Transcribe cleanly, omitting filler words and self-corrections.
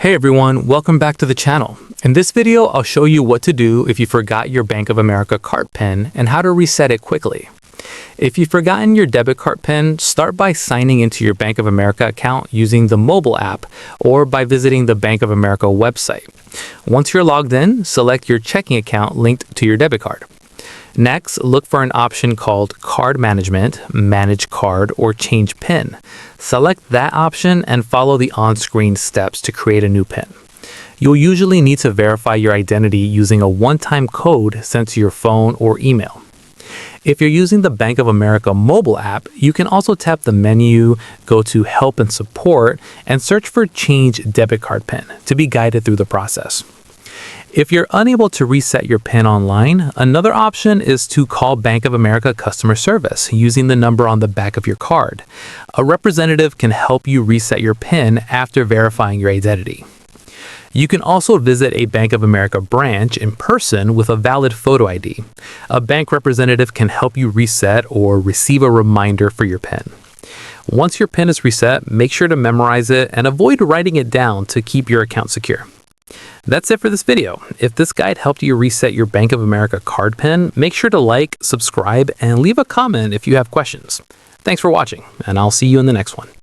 Hey everyone, welcome back to the channel. In this video, I'll show you what to do if you forgot your Bank of America card PIN and how to reset it quickly. If you've forgotten your debit card PIN, start by signing into your Bank of America account using the mobile app or by visiting the Bank of America website. Once you're logged in, select your checking account linked to your debit card. Next, look for an option called Card Management, Manage Card, or Change PIN. Select that option and follow the on-screen steps to create a new PIN. You'll usually need to verify your identity using a one-time code sent to your phone or email. If you're using the Bank of America mobile app, you can also tap the menu, go to Help and Support, and search for Change Debit Card PIN to be guided through the process. If you're unable to reset your PIN online, another option is to call Bank of America customer service using the number on the back of your card. A representative can help you reset your PIN after verifying your identity. You can also visit a Bank of America branch in person with a valid photo ID. A bank representative can help you reset or receive a reminder for your PIN. Once your PIN is reset, make sure to memorize it and avoid writing it down to keep your account secure. That's it for this video. If this guide helped you reset your Bank of America card PIN, make sure to like, subscribe, and leave a comment if you have questions. Thanks for watching, and I'll see you in the next one.